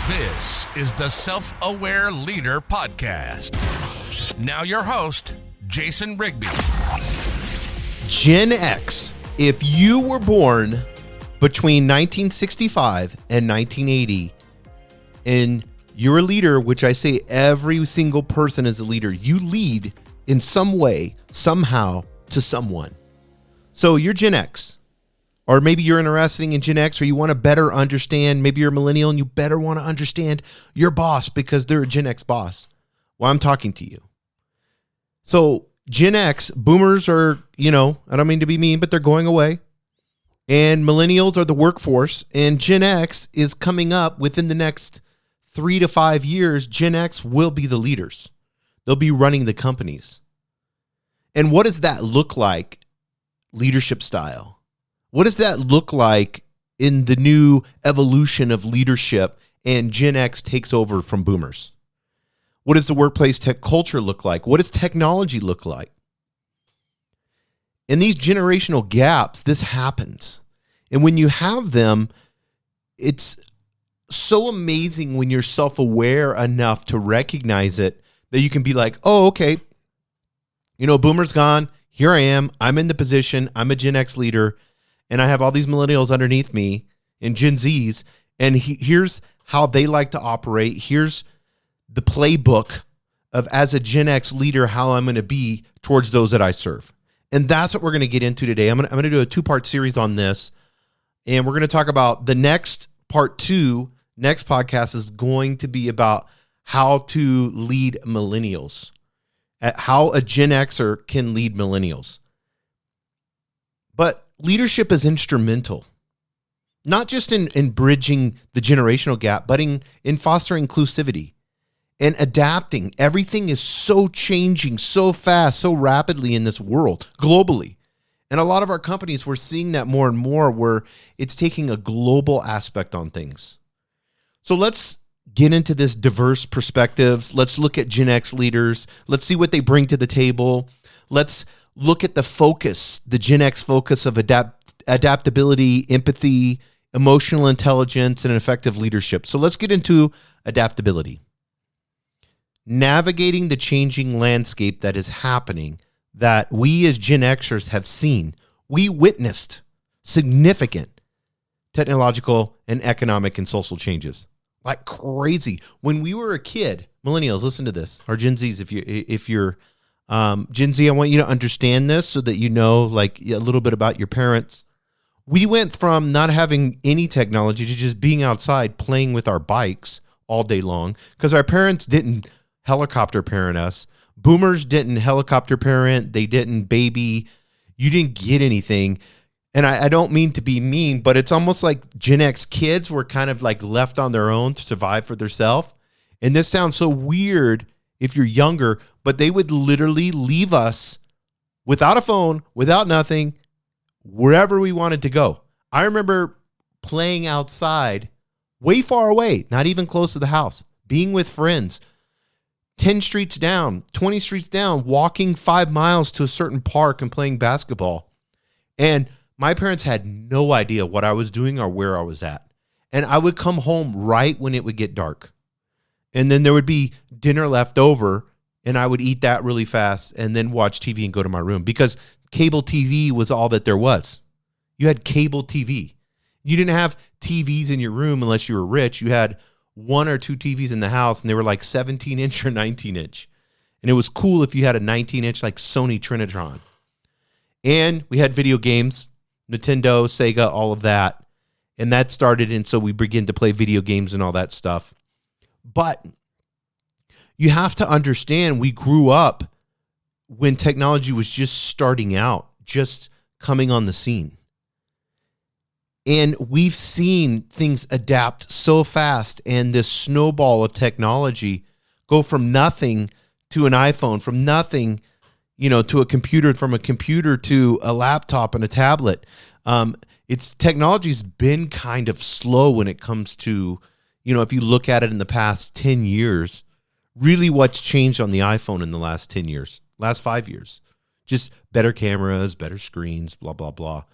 This is the Self-Aware Leader Podcast. Now your host, Jason Rigby. Gen X. If you were born between 1965 and 1980, and you're a leader, which I say every single person is a leader, you lead in some way, somehow, to someone. So you're Gen X. Or maybe you're interested in Gen X, or you want to better understand. Maybe you're a millennial and you better want to understand your boss because they're a Gen X boss. Well, I'm talking to you. So Gen X, boomers are, I don't mean to be mean, but they're going away. And millennials are the workforce. And Gen X is coming up within the next 3 to 5 years. Gen X will be the leaders. They'll be running the companies. And what does that look like, leadership style? What does that look like in the new evolution of leadership and Gen X takes over from boomers? What does the workplace tech culture look like? What does technology look like? In these generational gaps, this happens. And when you have them, it's so amazing when you're self-aware enough to recognize it that you can be like, oh, okay, boomer's gone. Here I am. I'm in the position. I'm a Gen X leader. And I have all these millennials underneath me and Gen Zs. And here's how they like to operate. Here's the playbook of, as a Gen X leader, how I'm going to be towards those that I serve. And that's what we're going to get into today. I'm going to do a 2-part series on this. And we're going to talk about the next part 2. Next podcast is going to be about how to lead millennials, how a Gen Xer can lead millennials. But leadership is instrumental, not just in bridging the generational gap, but in fostering inclusivity and adapting. Everything is so changing so fast, so rapidly in this world, globally. And a lot of our companies, we're seeing that more and more where it's taking a global aspect on things. So let's get into this diverse perspectives. Let's look at Gen X leaders. Let's see what they bring to the table. Let's look at the focus, the Gen X focus of adaptability, empathy, emotional intelligence, and effective leadership. So let's get into adaptability. Navigating the changing landscape that is happening, that we as Gen Xers have seen. We witnessed significant technological and economic and social changes. Like crazy. When we were a kid, millennials, listen to this, or Gen Zs, if you're Gen Z, I want you to understand this so that you know like a little bit about your parents. We went from not having any technology to just being outside playing with our bikes all day long because our parents didn't helicopter parent us. Boomers didn't helicopter parent. They didn't baby. You didn't get anything. And I don't mean to be mean, but it's almost like Gen X kids were kind of like left on their own to survive for themselves. And this sounds so weird if you're younger, but they would literally leave us without a phone, without nothing, wherever we wanted to go. I remember playing outside way far away, not even close to the house, being with friends, 10 streets down, 20 streets down, walking 5 miles to a certain park and playing basketball. And my parents had no idea what I was doing or where I was at. And I would come home right when it would get dark. And then there would be dinner left over, and I would eat that really fast and then watch TV and go to my room because cable TV was all that there was. You had cable TV. You didn't have TVs in your room unless you were rich. You had 1 or 2 TVs in the house, and they were like 17-inch or 19-inch. And it was cool if you had a 19-inch like Sony Trinitron. And we had video games, Nintendo, Sega, all of that. And that started, and so we began to play video games and all that stuff. But you have to understand, we grew up when technology was just starting out, just coming on the scene. And we've seen things adapt so fast, and this snowball of technology go from nothing to an iPhone, from nothing, to a computer, from a computer to a laptop and a tablet. Technology's been kind of slow when it comes to, if you look at it in the past 10 years, really what's changed on the iPhone in the last 10 years, last 5 years, just better cameras, better screens, blah, blah, blah.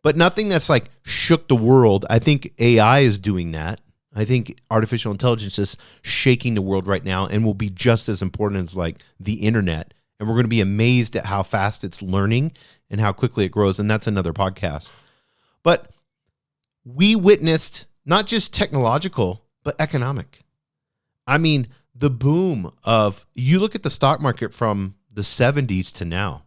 But nothing that's like shook the world. I think AI is doing that. I think artificial intelligence is shaking the world right now and will be just as important as like the internet. And we're going to be amazed at how fast it's learning and how quickly it grows. And that's another podcast. But we witnessed not just technological, but economic. I mean, the boom of, you look at the stock market from the 70s to now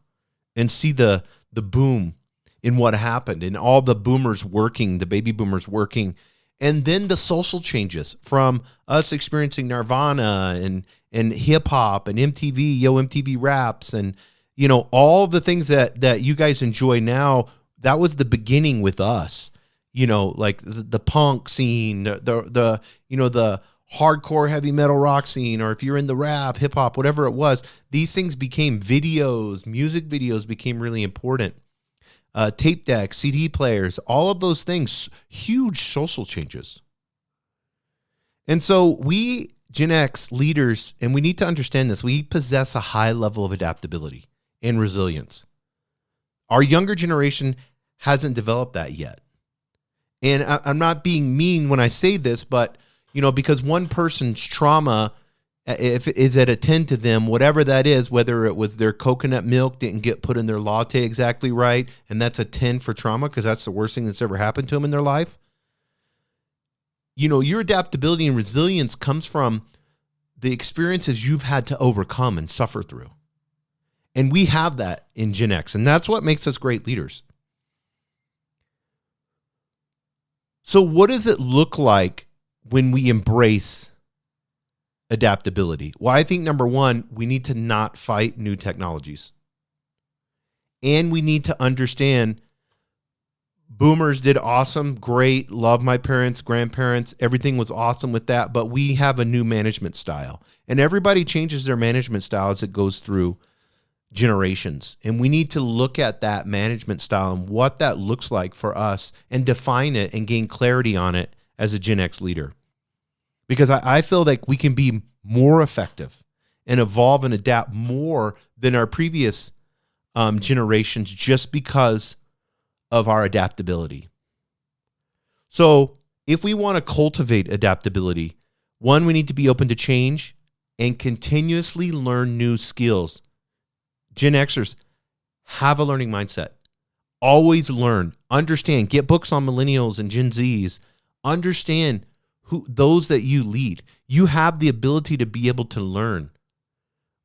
and see the boom in what happened and all the boomers working, the baby boomers working. And then the social changes from us experiencing Nirvana and hip hop and MTV, MTV Raps, and all the things that you guys enjoy now. That was the beginning with us. Like the punk scene, the hardcore heavy metal rock scene, or if you're in the rap, hip hop, whatever it was, these things became videos, music videos became really important. Tape decks, CD players, all of those things, huge social changes. And so we Gen X leaders, and we need to understand this, we possess a high level of adaptability and resilience. Our younger generation hasn't developed that yet. And I'm not being mean when I say this, but because one person's trauma, if it is at a 10 to them, whatever that is, whether it was their coconut milk didn't get put in their latte exactly right, and that's a 10 for trauma because that's the worst thing that's ever happened to them in their life. Your adaptability and resilience comes from the experiences you've had to overcome and suffer through. And we have that in Gen X, and that's what makes us great leaders. So what does it look like when we embrace adaptability? Well, I think number one, we need to not fight new technologies. And we need to understand boomers did awesome, great, love my parents, grandparents, everything was awesome with that, but we have a new management style. And everybody changes their management style as it goes through generations. And we need to look at that management style and what that looks like for us and define it and gain clarity on it as a Gen X leader. Because I feel like we can be more effective and evolve and adapt more than our previous generations just because of our adaptability. So if we want to cultivate adaptability, one, we need to be open to change and continuously learn new skills. Gen Xers have a learning mindset. Always learn, understand, get books on millennials and Gen Zs. Understand those that you lead. You have the ability to be able to learn.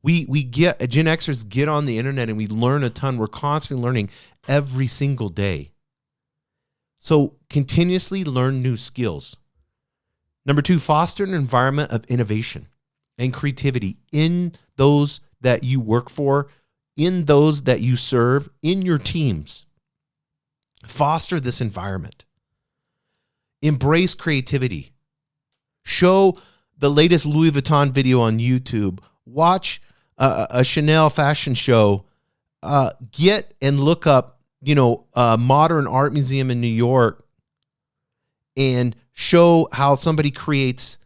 We get Gen Xers get on the internet and we learn a ton. We're constantly learning every single day. So continuously learn new skills. Number two, foster an environment of innovation and creativity in those that you work for, in those that you serve, in your teams. Foster this environment. Embrace creativity. Show the latest Louis Vuitton video on YouTube. Watch a Chanel fashion show. Get and look up, a modern art museum in New York and show how somebody creates,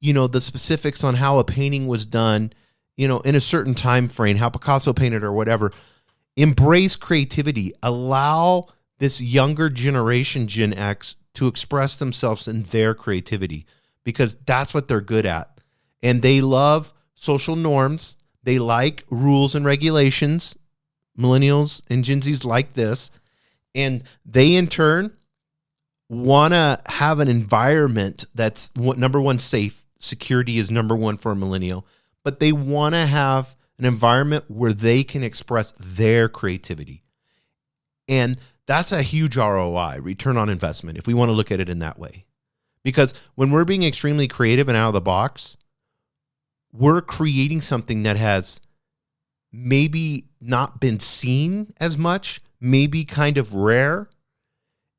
the specifics on how a painting was done, in a certain time frame, how Picasso painted or whatever. Embrace creativity. Allow this younger generation, Gen X, to express themselves in their creativity because that's what they're good at. And they love social norms. They like rules and regulations. Millennials and Gen Zs like this. And they, in turn, want to have an environment that's, number one, safe. Security is number one for a millennial. But they want to have an environment where they can express their creativity. And that's a huge ROI, return on investment, if we want to look at it in that way. Because when we're being extremely creative and out of the box, we're creating something that has maybe not been seen as much, maybe kind of rare.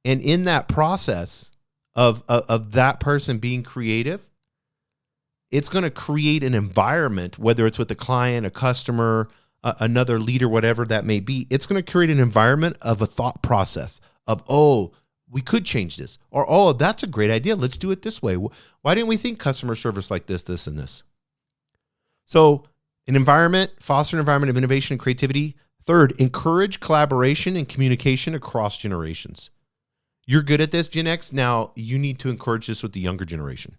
And in that process of that person being creative, it's going to create an environment, whether it's with a client, a customer, another leader, whatever that may be. It's going to create an environment of a thought process of, oh, we could change this. Or, oh, that's a great idea. Let's do it this way. Why didn't we think customer service like this, this, and this? So an environment, foster an environment of innovation and creativity. Third, encourage collaboration and communication across generations. You're good at this, Gen X. Now you need to encourage this with the younger generation.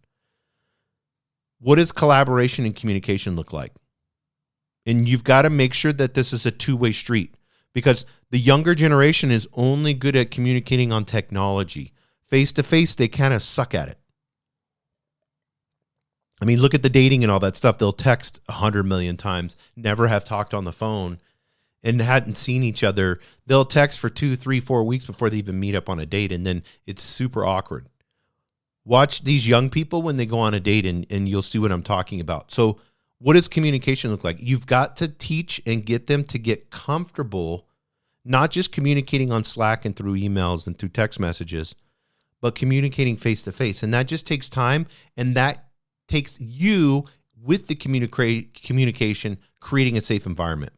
What does collaboration and communication look like? And you've got to make sure that this is a two-way street, because the younger generation is only good at communicating on technology. Face-to-face, they kind of suck at it. I mean, look at the dating and all that stuff. They'll text 100 million times, never have talked on the phone, and hadn't seen each other. They'll text for 2, 3, 4 weeks before they even meet up on a date, and then it's super awkward. Watch these young people when they go on a date, and you'll see what I'm talking about. So what does communication look like? You've got to teach and get them to get comfortable, not just communicating on Slack and through emails and through text messages, but communicating face-to-face. And that just takes time, and that takes you with the communication, creating a safe environment.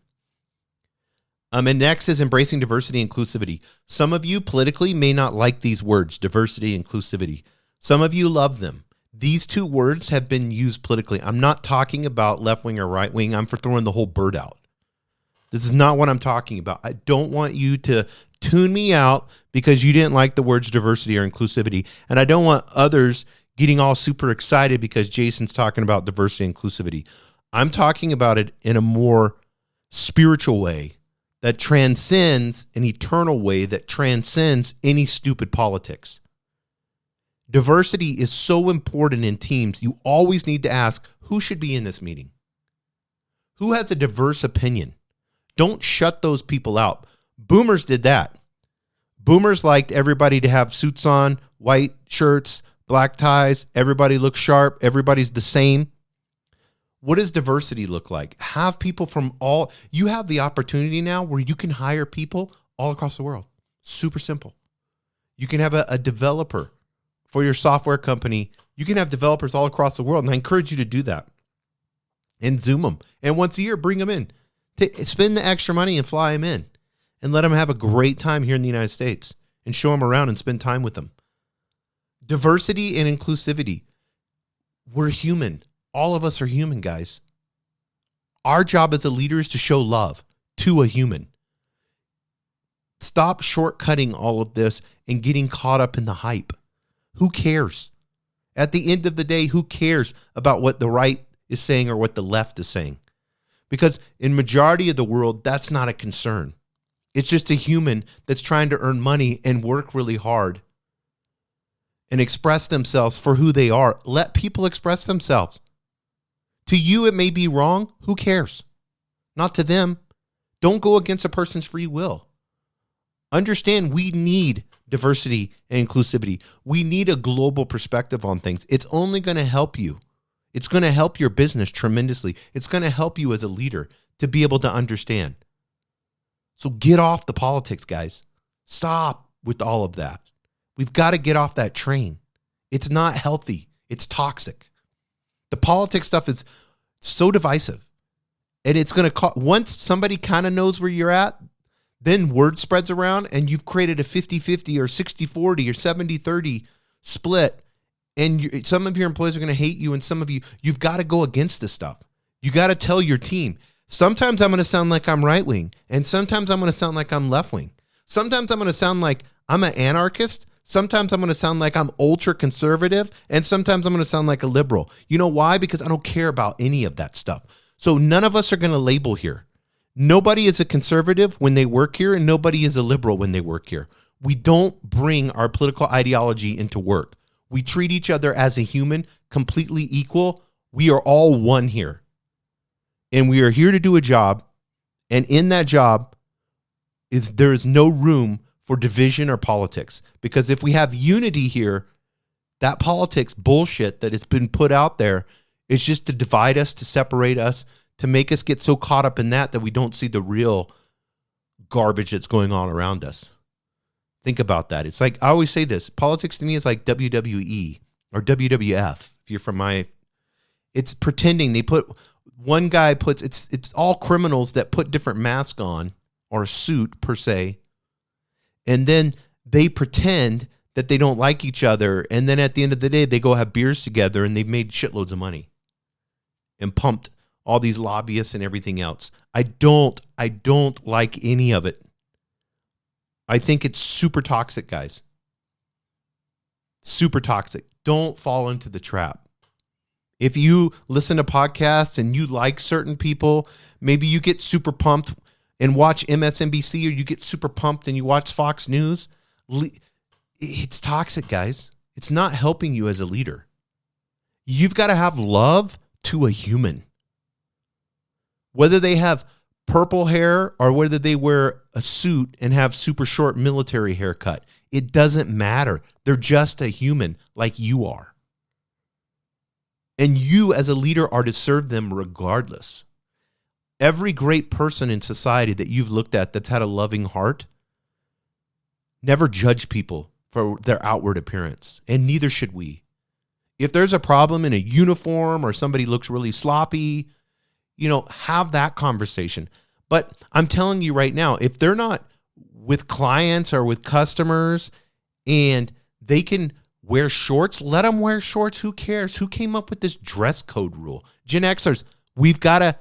And next is embracing diversity and inclusivity. Some of you politically may not like these words, diversity and inclusivity. Some of you love them. These two words have been used politically. I'm not talking about left wing or right wing. I'm for throwing the whole bird out. This is not what I'm talking about. I don't want you to tune me out because you didn't like the words diversity or inclusivity. And I don't want others getting all super excited because Jason's talking about diversity and inclusivity. I'm talking about it in a more spiritual way that transcends, an eternal way that transcends any stupid politics. Diversity is so important in teams. You always need to ask, who should be in this meeting? Who has a diverse opinion? Don't shut those people out. Boomers did that. Boomers liked everybody to have suits on, white shirts, black ties, everybody looks sharp, everybody's the same. What does diversity look like? Have people from all, you have the opportunity now where you can hire people all across the world. Super simple. You can have a developer for your software company. You can have developers all across the world, and I encourage you to do that. And Zoom them. And once a year, bring them in. Spend the extra money and fly them in. And let them have a great time here in the United States. And show them around and spend time with them. Diversity and inclusivity. We're human. All of us are human, guys. Our job as a leader is to show love to a human. Stop shortcutting all of this and getting caught up in the hype. Who cares? At the end of the day, who cares about what the right is saying or what the left is saying? Because in majority of the world, that's not a concern. It's just a human that's trying to earn money and work really hard and express themselves for who they are. Let people express themselves. To you, it may be wrong. Who cares? Not to them. Don't go against a person's free will. Understand, we need diversity and inclusivity. We need a global perspective on things. It's only going to help you. It's going to help your business tremendously. It's going to help you as a leader to be able to understand. So get off the politics, guys. Stop with all of that. We've got to get off that train. It's not healthy. It's toxic. The politics stuff is so divisive. And it's going to once somebody kind of knows where you're at, then word spreads around and you've created a 50-50 or 60-40 or 70-30 split. And some of your employees are going to hate you, and some of you've got to go against this stuff. You got to tell your team. Sometimes I'm going to sound like I'm right wing, and sometimes I'm going to sound like I'm left wing. Sometimes I'm going to sound like I'm an anarchist. Sometimes I'm going to sound like I'm ultra conservative, and sometimes I'm going to sound like a liberal. You know why? Because I don't care about any of that stuff. So none of us are going to label here. Nobody is a conservative when they work here, and nobody is a liberal when they work here. We don't bring our political ideology into work. We treat each other as a human, completely equal. We are all one here. And we are here to do a job. And in that job, there is no room for division or politics. Because if we have unity here, that politics bullshit that has been put out there is just to divide us, to separate us, to make us get so caught up in that we don't see the real garbage that's going on around us. Think about that. It's like, I always say this, politics to me is like WWE or WWF. If you're from it's pretending. One guy it's all criminals that put different masks on or a suit per se. And then they pretend that they don't like each other. And then at the end of the day, they go have beers together and they've made shitloads of money and pumped all these lobbyists and everything else. I don't like any of it. I think it's super toxic, guys. Super toxic. Don't fall into the trap. If you listen to podcasts and you like certain people, maybe you get super pumped and watch MSNBC, or you get super pumped and you watch Fox News. It's toxic, guys. It's not helping you as a leader. You've got to have love to a human. Whether they have purple hair or whether they wear a suit and have super short military haircut, it doesn't matter. They're just a human like you are. And you as a leader are to serve them regardless. Every great person in society that you've looked at that's had a loving heart never judge people for their outward appearance, and neither should we. If there's a problem in a uniform or somebody looks really sloppy, have that conversation. But I'm telling you right now, if they're not with clients or with customers and they can wear shorts, let them wear shorts. Who cares? Who came up with this dress code rule? Gen Xers, we've got to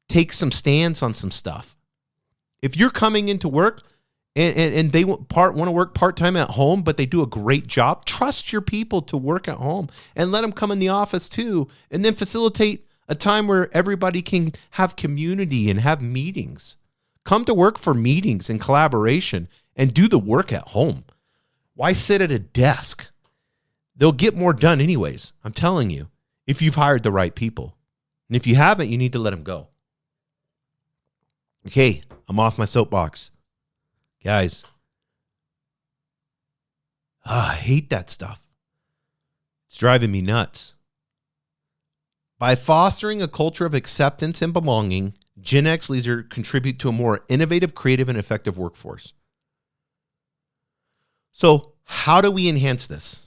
take some stance on some stuff. If you're coming into work and they want to work part-time at home, but they do a great job, trust your people to work at home and let them come in the office too, and then facilitate a time where everybody can have community and have meetings. Come to work for meetings and collaboration and do the work at home. Why sit at a desk? They'll get more done anyways. I'm telling you, if you've hired the right people. And if you haven't, you need to let them go. Okay, I'm off my soapbox. Guys, I hate that stuff. It's driving me nuts. By fostering a culture of acceptance and belonging, Gen X leaders contribute to a more innovative, creative, and effective workforce. So, how do we enhance this?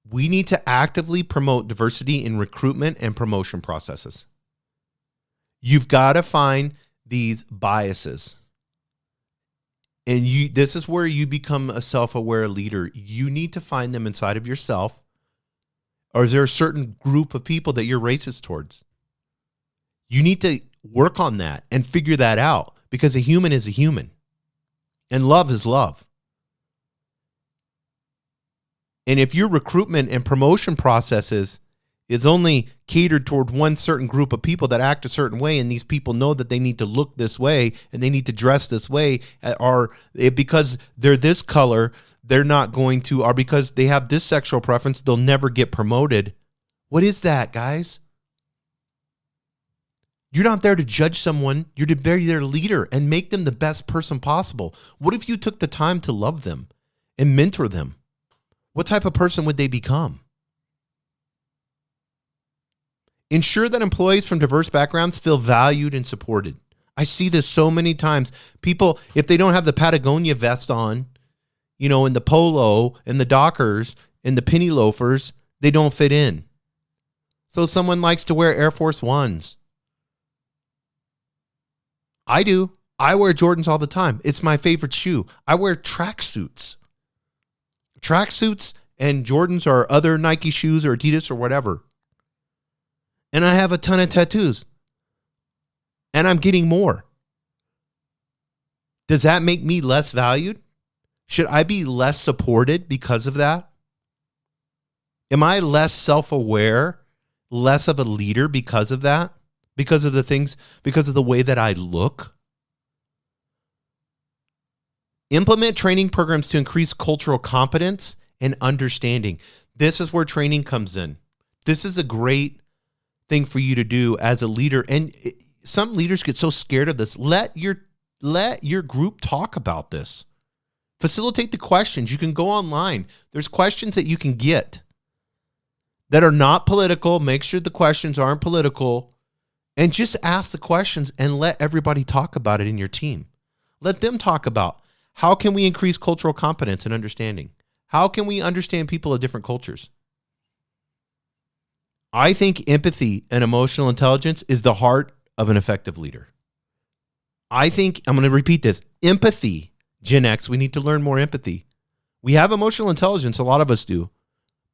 We need to actively promote diversity in recruitment and promotion processes. You've got to find these biases. And this is where you become a self-aware leader. You need to find them inside of yourself. Or is there a certain group of people that you're racist towards? You need to work on that and figure that out, because a human is a human. And love is love. And if your recruitment and promotion processes is only catered toward one certain group of people that act a certain way, and these people know that they need to look this way and they need to dress this way, or because they're this color, they're not going to, or because they have this sexual preference, they'll never get promoted. What is that, guys? You're not there to judge someone. You're to be their leader and make them the best person possible. What if you took the time to love them and mentor them? What type of person would they become? Ensure that employees from diverse backgrounds feel valued and supported. I see this so many times. People, if they don't have the Patagonia vest on, and the polo and the Dockers and the penny loafers, they don't fit in. So someone likes to wear Air Force Ones. I do. I wear Jordans all the time. It's my favorite shoe. I wear tracksuits. Tracksuits and Jordans or other Nike shoes or Adidas or whatever. And I have a ton of tattoos. And I'm getting more. Does that make me less valued? Should I be less supported because of that? Am I less self-aware, less of a leader because of that? Because of the way that I look? Implement training programs to increase cultural competence and understanding. This is where training comes in. This is a great thing for you to do as a leader. And some leaders get so scared of this. Let your group talk about this. Facilitate the questions. You can go online. There's questions that you can get that are not political. Make sure the questions aren't political. And just ask the questions and let everybody talk about it in your team. Let them talk about, how can we increase cultural competence and understanding? How can we understand people of different cultures? I think empathy and emotional intelligence is the heart of an effective leader. I think, I'm going to repeat this, empathy, Gen X, we need to learn more empathy. We have emotional intelligence, a lot of us do,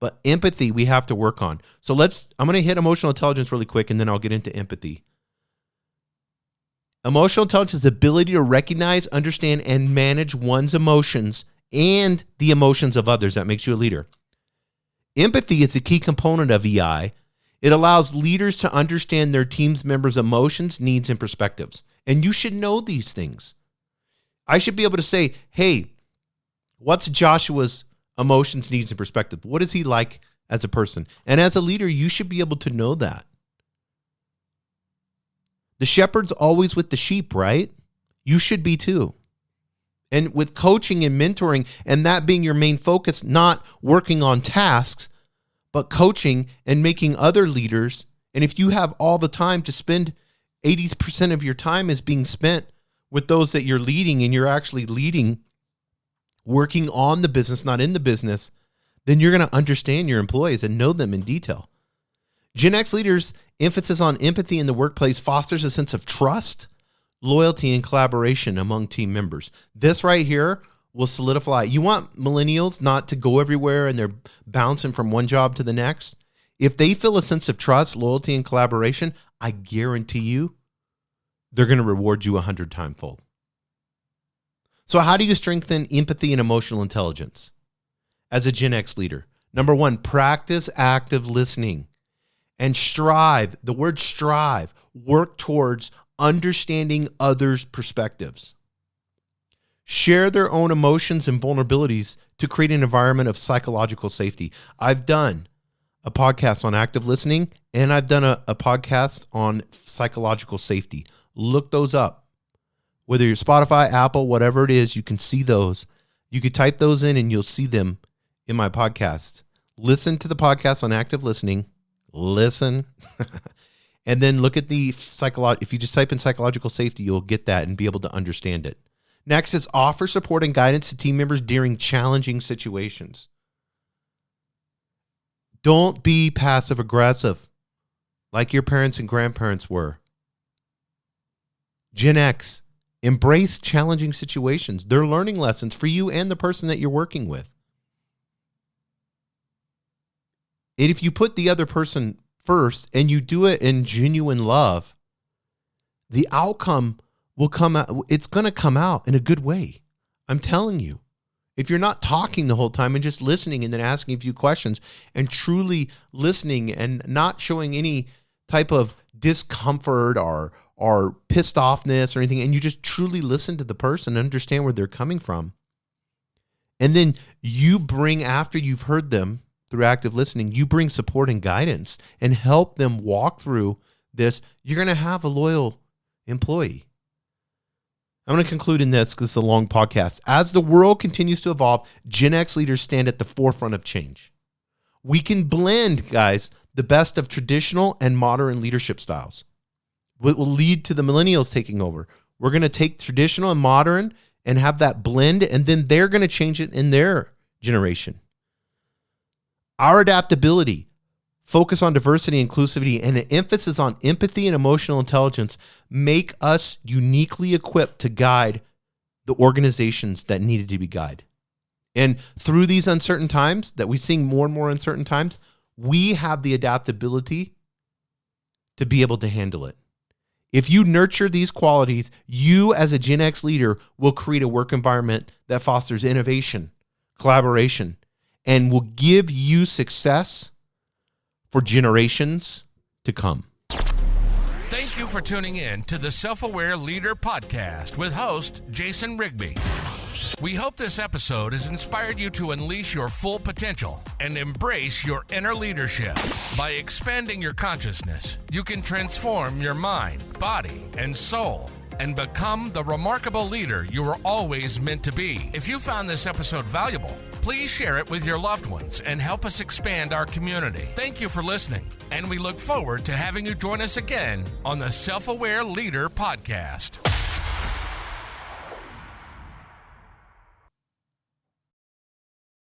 but empathy we have to work on. So I'm going to hit emotional intelligence really quick and then I'll get into empathy. Emotional intelligence is the ability to recognize, understand, and manage one's emotions and the emotions of others that makes you a leader. Empathy is a key component of EI. It allows leaders to understand their team's members' emotions, needs, and perspectives. And you should know these things. I should be able to say, hey, what's Joshua's emotions, needs, and perspective? What is he like as a person? And as a leader, you should be able to know that. The shepherd's always with the sheep, right? You should be too. And with coaching and mentoring, and that being your main focus, not working on tasks, but coaching and making other leaders. And if you have all the time to spend, 80% of your time is being spent with those that you're leading, and you're actually leading, working on the business, not in the business, then you're going to understand your employees and know them in detail. Gen X leaders' emphasis on empathy in the workplace fosters a sense of trust, loyalty, and collaboration among team members. This right here will solidify. You want millennials not to go everywhere and they're bouncing from one job to the next. If they feel a sense of trust, loyalty, and collaboration, I guarantee you they're going to reward you 100 times fold. So how do you strengthen empathy and emotional intelligence as a Gen X leader? Number one, practice active listening and strive. The word strive, work towards understanding others' perspectives. Share their own emotions and vulnerabilities to create an environment of psychological safety. I've done a podcast on active listening, and I've done a podcast on psychological safety. Look those up. Whether you're Spotify, Apple, whatever it is, you can see those. You could type those in and you'll see them in my podcast. Listen to the podcast on active listening. Listen. And then look at the if you just type in psychological safety, you'll get that and be able to understand it. Next is offer support and guidance to team members during challenging situations. Don't be passive aggressive like your parents and grandparents were. Gen X, embrace challenging situations. They're learning lessons for you and the person that you're working with. And if you put the other person first and you do it in genuine love, the outcome will come out. It's going to come out in a good way. I'm telling you. If you're not talking the whole time and just listening and then asking a few questions and truly listening and not showing any type of discomfort or pissed offness or anything, and you just truly listen to the person and understand where they're coming from. And then you bring, after you've heard them through active listening, you bring support and guidance and help them walk through this. You're going to have a loyal employee. I'm going to conclude in this because it's a long podcast. As the world continues to evolve, Gen X leaders stand at the forefront of change. We can blend, guys, the best of traditional and modern leadership styles. What will lead to the millennials taking over. We're going to take traditional and modern and have that blend, and then they're going to change it in their generation. Our adaptability, focus on diversity, inclusivity, and an emphasis on empathy and emotional intelligence make us uniquely equipped to guide the organizations that needed to be guided. And through these uncertain times that we're seeing more and more uncertain times, we have the adaptability to be able to handle it. If you nurture these qualities, you as a Gen X leader will create a work environment that fosters innovation, collaboration, and will give you success for generations to come. Thank you for tuning in to the Self-Aware Leader Podcast with host Jason Rigby. We hope this episode has inspired you to unleash your full potential and embrace your inner leadership. By expanding your consciousness, you can transform your mind, body, and soul and become the remarkable leader you were always meant to be. If you found this episode valuable, please share it with your loved ones and help us expand our community. Thank you for listening, and we look forward to having you join us again on the Self-Aware Leader Podcast.